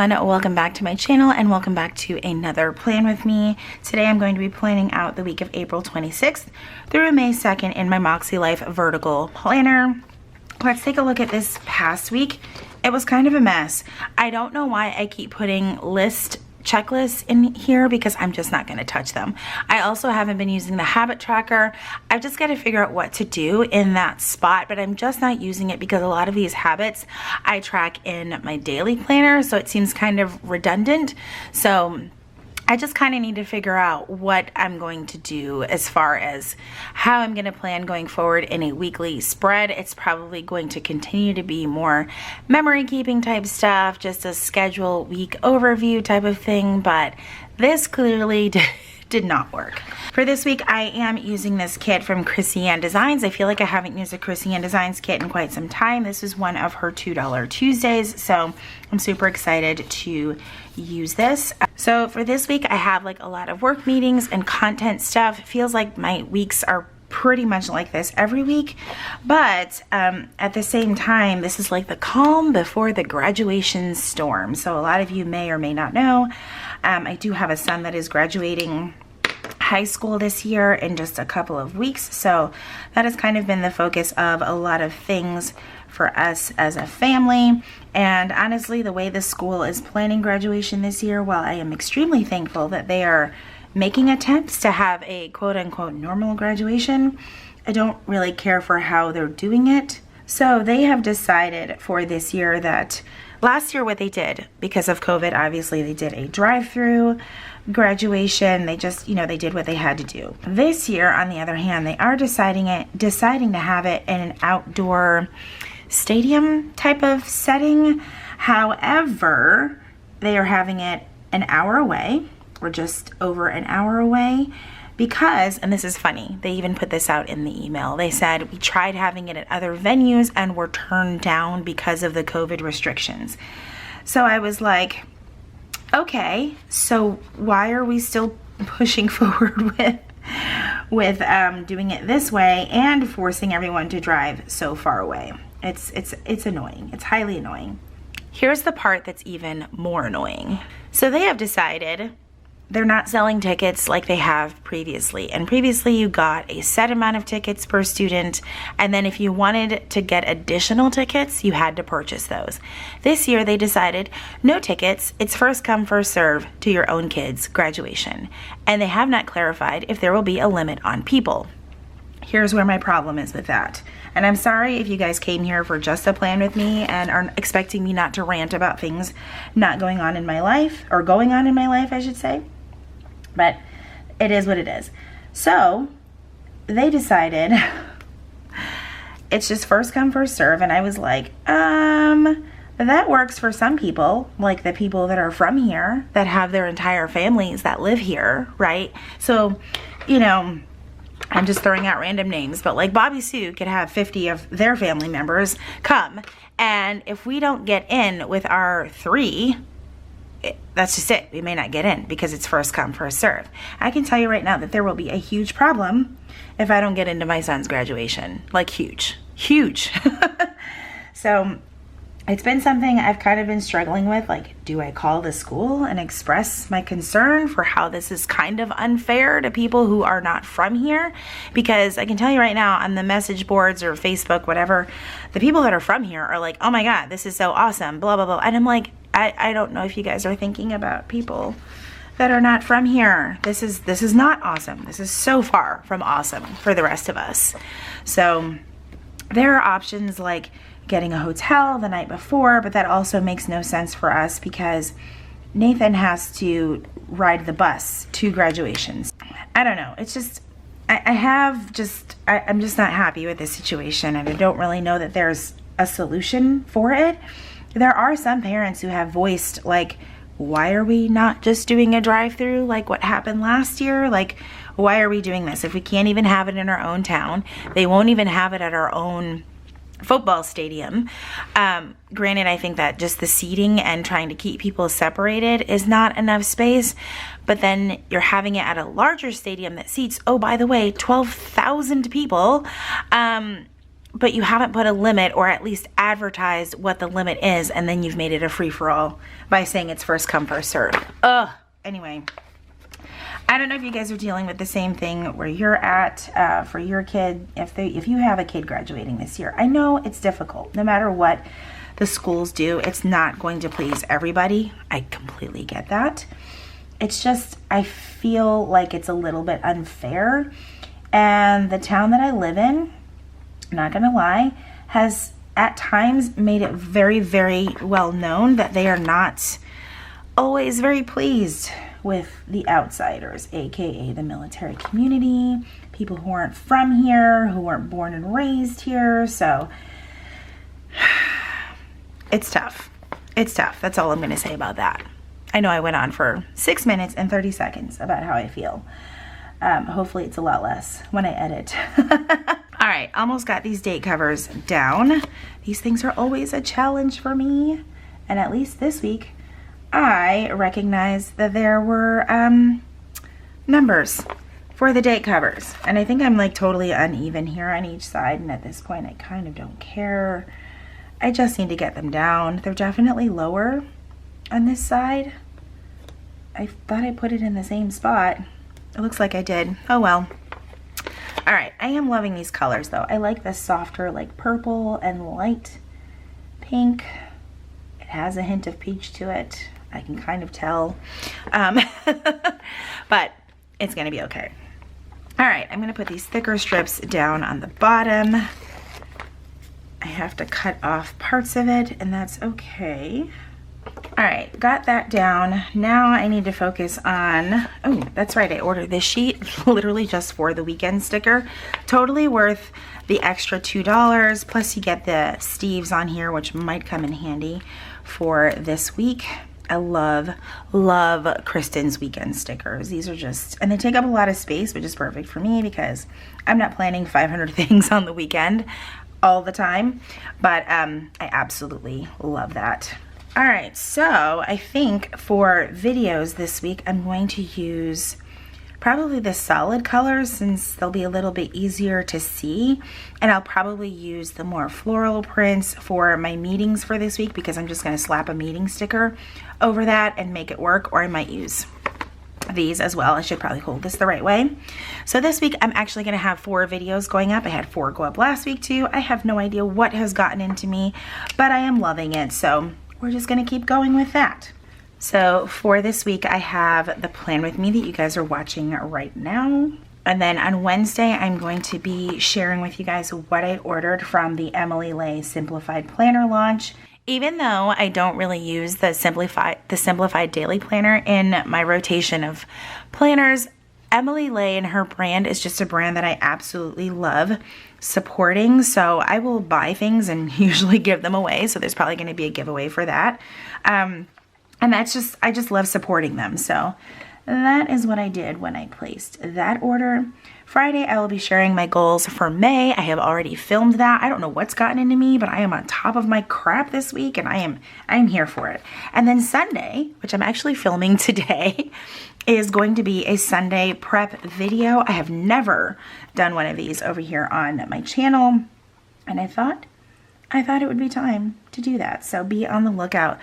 everyone, welcome back to my channel and welcome back to another plan with me. Today I'm going to be planning out the week of April 26th through May 2nd in my Makselife vertical planner. Let's take a look at this past week. It was kind of a mess. I don't know why I keep putting checklists in here because I'm just not going to touch them. I also haven't been using the habit tracker. I've just got to figure out what to do in that spot, but I'm just not using it because a lot of these habits I track in my daily planner, so it seems kind of redundant. So I just kind of need to figure out what I'm going to do as far as how I'm going to plan going forward in a weekly spread. It's probably going to continue to be more memory keeping type stuff, just a schedule week overview type of thing, but this clearly did not work. For this week, I am using this kit from Chrissy-Ann Designs. I feel like I haven't used a Chrissy-Ann Designs kit in quite some time. This is one of her $2 Tuesdays, so I'm super excited to use this. So for this week, I have like a lot of work meetings and content stuff. It feels like my weeks are pretty much like this every week, but at the same time, this is like the calm before the graduation storm. So a lot of you may or may not know, I do have a son that is graduating high school this year in just a couple of weeks, so that has kind of been the focus of a lot of things for us as a family. And honestly, the way the school is planning graduation this year, while I am extremely thankful that they are making attempts to have a quote-unquote normal graduation, I don't really care for how they're doing it. So they have decided for this year that last year what they did, because of COVID, obviously they did a drive-through graduation. They just, they did what they had to do. This year, on the other hand, they are deciding to have it in an outdoor stadium type of setting. However, they are having it an hour away, or just over an hour away, because, and this is funny, they even put this out in the email, they said, we tried having it at other venues and were turned down because of the COVID restrictions. So I was like, okay, so why are we still pushing forward with doing it this way and forcing everyone to drive so far away? It's annoying. It's highly annoying. Here's the part that's even more annoying. So they have decided they're not selling tickets like they have previously. And previously you got a set amount of tickets per student, and then if you wanted to get additional tickets, you had to purchase those. This year they decided no tickets, it's first come first serve to your own kids' graduation. And they have not clarified if there will be a limit on people. Here's where my problem is with that. And I'm sorry if you guys came here for just a plan with me and are expecting me not to rant about things not going on in my life, or going on in my life, I should say. But it is what it is. So they decided it's just first come first serve, and I was like, that works for some people, like the people that are from here that have their entire families that live here, right? So, I'm just throwing out random names, but like Bobby Sue could have 50 of their family members come, and if we don't get in with our 3, that's just it. We may not get in because it's first come, first serve. I can tell you right now that there will be a huge problem if I don't get into my son's graduation. Like huge. So it's been something I've kind of been struggling with. Like, do I call the school and express my concern for how this is kind of unfair to people who are not from here? Because I can tell you right now, on the message boards or Facebook, whatever, the people that are from here are like, oh my God, this is so awesome, blah, blah, blah. And I'm like, I don't know if you guys are thinking about people that are not from here. This is not awesome. This is so far from awesome for the rest of us. So there are options like getting a hotel the night before, but that also makes no sense for us because Nathan has to ride the bus to graduations. I don't know. It's just, I'm just not happy with this situation, and I don't really know that there's a solution for it. There are some parents who have voiced, like, why are we not just doing a drive-through like what happened last year? Like, why are we doing this? If we can't even have it in our own town, they won't even have it at our own football stadium. Granted, I think that just the seating and trying to keep people separated is not enough space, but then you're having it at a larger stadium that seats, oh, by the way, 12,000 people. but you haven't put a limit or at least advertised what the limit is, and then you've made it a free-for-all by saying it's first come, first serve. Ugh. Anyway, I don't know if you guys are dealing with the same thing where you're at for your kid, if you have a kid graduating this year. I know it's difficult. No matter what the schools do, it's not going to please everybody. I completely get that. It's just, I feel like it's a little bit unfair. And the town that I live in, not gonna lie, has at times made it very, very well known that they are not always very pleased with the outsiders, aka the military community, people who aren't from here, who weren't born and raised here. So it's tough. It's tough. That's all I'm gonna say about that. I know I went on for 6 minutes and 30 seconds about how I feel. Hopefully it's a lot less when I edit. All right, almost got these date covers down. These things are always a challenge for me. And at least this week, I recognized that there were numbers for the date covers. And I think I'm like totally uneven here on each side. And at this point, I kind of don't care. I just need to get them down. They're definitely lower on this side. I thought I put it in the same spot. It looks like I did. Oh well. All right, I am loving these colors though. I like the softer like purple and light pink. It has a hint of peach to it. I can kind of tell. But it's gonna be okay. All right, I'm gonna put these thicker strips down on the bottom. I have to cut off parts of it, and that's okay. All right, got that down. Now I need to focus on, oh, that's right, I ordered this sheet literally just for the weekend sticker. Totally worth the extra $2, plus you get the Steves on here, which might come in handy for this week. I love Kristen's weekend stickers. These are just, and they take up a lot of space, which is perfect for me because I'm not planning 500 things on the weekend all the time, but I absolutely love that. All right, so I think for videos this week, I'm going to use probably the solid colors since they'll be a little bit easier to see. And I'll probably use the more floral prints for my meetings for this week because I'm just gonna slap a meeting sticker over that and make it work, or I might use these as well. I should probably hold this the right way. So this week I'm actually gonna have 4 videos going up. I had 4 go up last week too. I have no idea what has gotten into me, but I am loving it. So we're just gonna keep going with that. So for this week, I have the plan with me that you guys are watching right now. And then on Wednesday, I'm going to be sharing with you guys what I ordered from the Emily Lay Simplified Planner launch. Even though I don't really use the Simplified Daily Planner in my rotation of planners, Emily Lay and her brand is just a brand that I absolutely love supporting. So I will buy things and usually give them away. So there's probably going to be a giveaway for that. And that's just, I just love supporting them. So that is what I did when I placed that order. Friday, I will be sharing my goals for May. I have already filmed that. I don't know what's gotten into me, but I am on top of my crap this week and I am here for it. And then Sunday, which I'm actually filming today, is going to be a Sunday prep video. I have never done one of these over here on my channel. And I thought it would be time to do that. So be on the lookout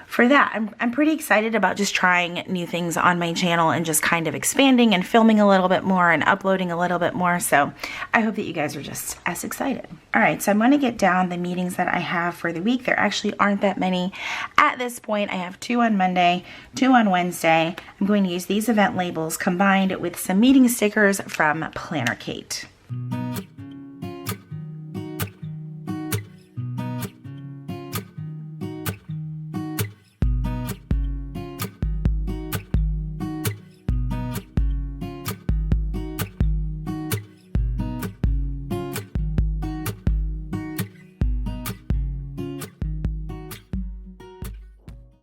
for that. I'm pretty excited about just trying new things on my channel and just kind of expanding and filming a little bit more and uploading a little bit more. So I hope that you guys are just as excited. All right, so I'm going to get down the meetings that I have for the week. There actually aren't that many at this point. I have 2 on Monday, 2 on Wednesday. I'm going to use these event labels combined with some meeting stickers from Planner Kate.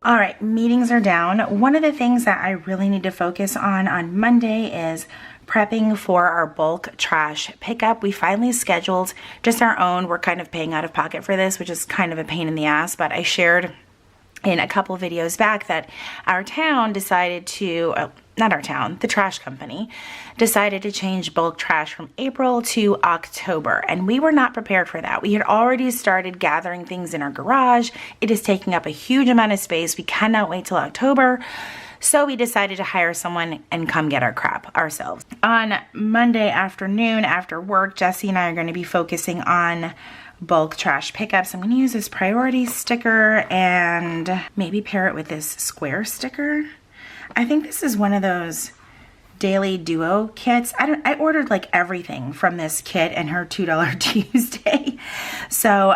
All right, meetings are down. One of the things that I really need to focus on Monday is prepping for our bulk trash pickup. We finally scheduled just our own. We're kind of paying out of pocket for this, which is kind of a pain in the ass, but I shared in a couple of videos back that our town decided to, not our town, the trash company, decided to change bulk trash from April to October. And we were not prepared for that. We had already started gathering things in our garage. It is taking up a huge amount of space. We cannot wait till October. So we decided to hire someone and come get our crap ourselves. On Monday afternoon after work, Jesse and I are going to be focusing on bulk trash pickups. I'm going to use this priority sticker and maybe pair it with this square sticker. I think this is one of those daily duo kits. I ordered like everything from this kit and her $2 Tuesday. So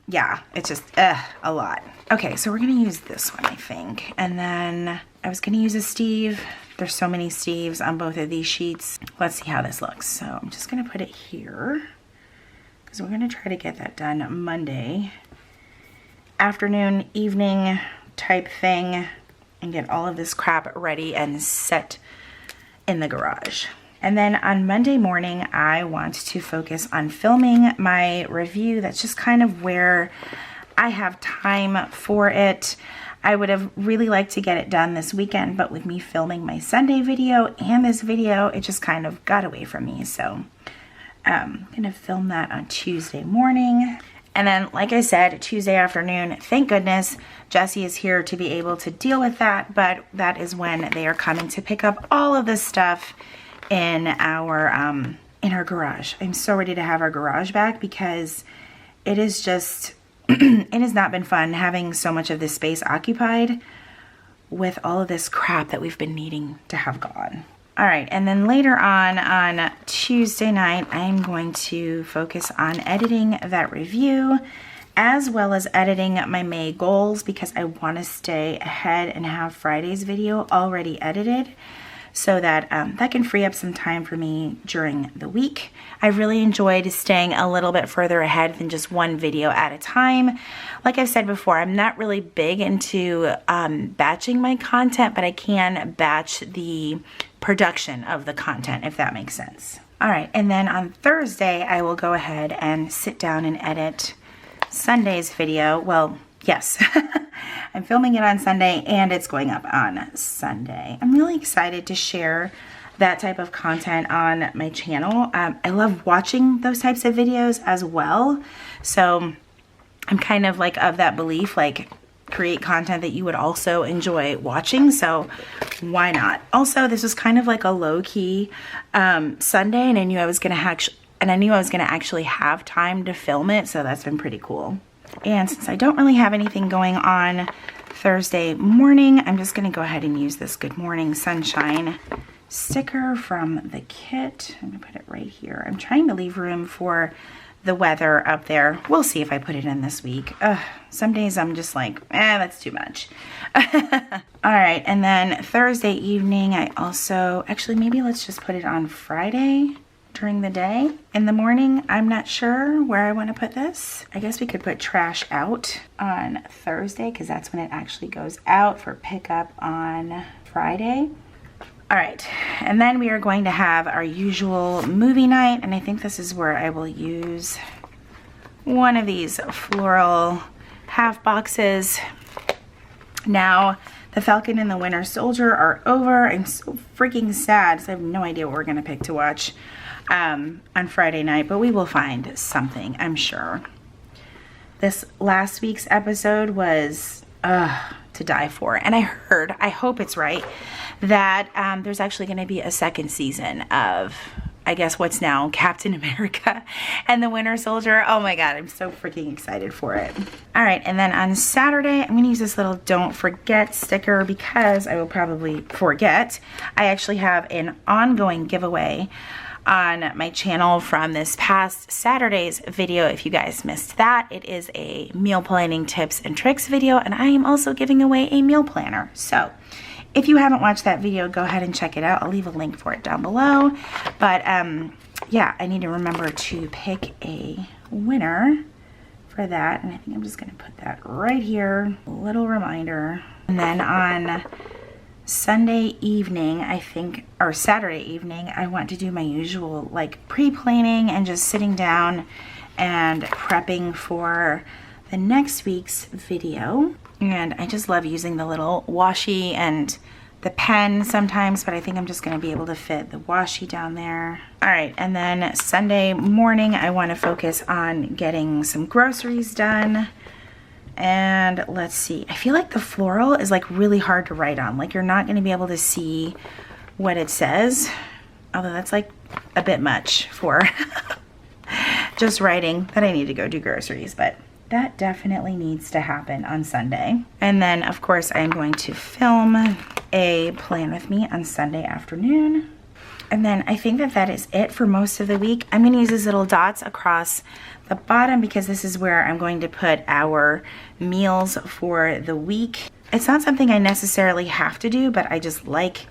yeah, it's just a lot. Okay, so we're gonna use this one, I think. And then I was gonna use a Steve. There's so many Steves on both of these sheets. Let's see how this looks. So I'm just gonna put it here because we're gonna try to get that done Monday afternoon, evening type thing, and get all of this crap ready and set in the garage. And then on Monday morning, I want to focus on filming my review. That's just kind of where I have time for it. I would have really liked to get it done this weekend, but with me filming my Sunday video and this video, it just kind of got away from me. So I'm gonna film that on Tuesday morning. And then, like I said, Tuesday afternoon, thank goodness, Jesse is here to be able to deal with that, but that is when they are coming to pick up all of this stuff in our garage. I'm so ready to have our garage back because it is just, it has not been fun having so much of this space occupied with all of this crap that we've been needing to have gone. All right, and then later on Tuesday night, I'm going to focus on editing that review as well as editing my May goals because I want to stay ahead and have Friday's video already edited so that that can free up some time for me during the week. I really enjoyed staying a little bit further ahead than just one video at a time. Like I've said before, I'm not really big into batching my content, but I can batch the production of the content, if that makes sense. All right, and then on Thursday, I will go ahead and sit down and edit Sunday's video. Well, yes, I'm filming it on Sunday and it's going up on Sunday. I'm really excited to share that type of content on my channel. I love watching those types of videos as well. So I'm kind of like of that belief, like create content that you would also enjoy watching. So why not? Also, this was kind of like a low-key Sunday, and I knew I was gonna actually have time to film it. So that's been pretty cool. And since I don't really have anything going on Thursday morning, I'm just gonna go ahead and use this Good Morning Sunshine sticker from the kit. I'm gonna put it right here. I'm trying to leave room for the weather up there. We'll see if I put it in this week. Some days I'm just like, that's too much. All right, and then Thursday evening, I also, actually maybe let's just put it on Friday during the day. In the morning, I'm not sure where I want to put this. I guess we could put trash out on Thursday because that's when it actually goes out for pickup on Friday. All right, and then we are going to have our usual movie night, and I think this is where I will use one of these floral half boxes. Now, The Falcon and the Winter Soldier are over. I'm so freaking sad, so I have no idea what we're gonna pick to watch on Friday night, but we will find something, I'm sure. This last week's episode was to die for, and I heard, I hope it's right, that there's actually going to be a second season of, I guess, what's now Captain America and the Winter Soldier. Oh my god, I'm so freaking excited for it. All right, and then on Saturday, I'm going to use this little don't forget sticker because I will probably forget. I actually have an ongoing giveaway on my channel from this past Saturday's video. If you guys missed that, it is a meal planning tips and tricks video, and I am also giving away a meal planner. So if you haven't watched that video, go ahead and check it out. I'll leave a link for it down below. But yeah, I need to remember to pick a winner for that, and I think I'm just gonna put that right here, a little reminder. And then on Sunday evening, I think, or Saturday evening, I want to do my usual like pre-planning and just sitting down and prepping for the next week's video. And I just love using the little washi and the pen sometimes, but I think I'm just gonna be able to fit the washi down there. All right, and then Sunday morning, I wanna focus on getting some groceries done. And let's see, I feel like the floral is like really hard to write on. Like you're not gonna be able to see what it says, although that's like a bit much for just writing that I need to go do groceries, but that definitely needs to happen on Sunday. And then of course I'm going to film a plan with me on Sunday afternoon. And then I think that that is it for most of the week. I'm gonna use these little dots across the bottom because this is where I'm going to put our meals for the week. It's not something I necessarily have to do, but I just like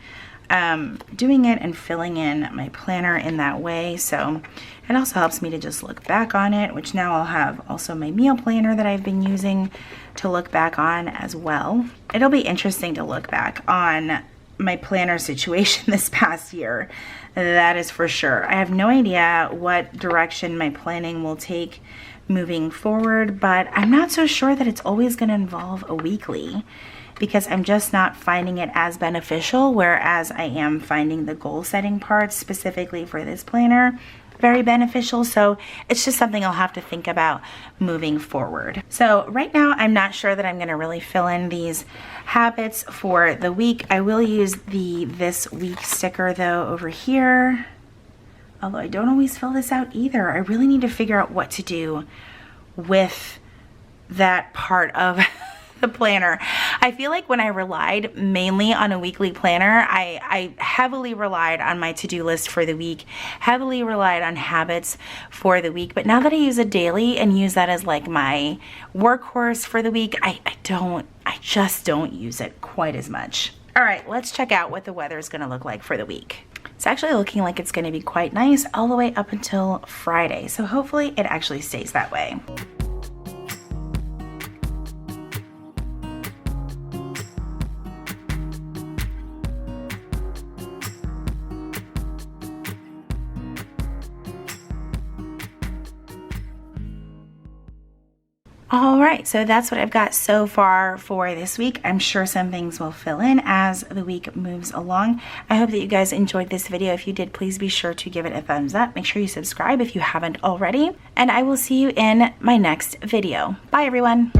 doing it and filling in my planner in that way. So it also helps me to just look back on it, which now I'll have also my meal planner that I've been using to look back on as well. It'll be interesting to look back on my planner situation this past year. That is for sure. I have no idea what direction my planning will take moving forward, but I'm not so sure that it's always going to involve a weekly, because I'm just not finding it as beneficial, whereas I am finding the goal setting parts specifically for this planner very beneficial. So it's just something I'll have to think about moving forward. So right now I'm not sure that I'm going to really fill in these habits for the week. I will use the this week sticker though over here, although I don't always fill this out either. I really need to figure out what to do with that part of the planner. I feel like when I relied mainly on a weekly planner, I heavily relied on my to-do list for the week, heavily relied on habits for the week. But now that I use a daily and use that as like my workhorse for the week, I just don't use it quite as much. All right, let's check out what the weather is gonna look like for the week. It's actually looking like it's gonna be quite nice all the way up until Friday. So hopefully it actually stays that way. All right, so that's what I've got so far for this week. I'm sure some things will fill in as the week moves along. I hope that you guys enjoyed this video. If you did, please be sure to give it a thumbs up. Make sure you subscribe if you haven't already. And I will see you in my next video. Bye, everyone.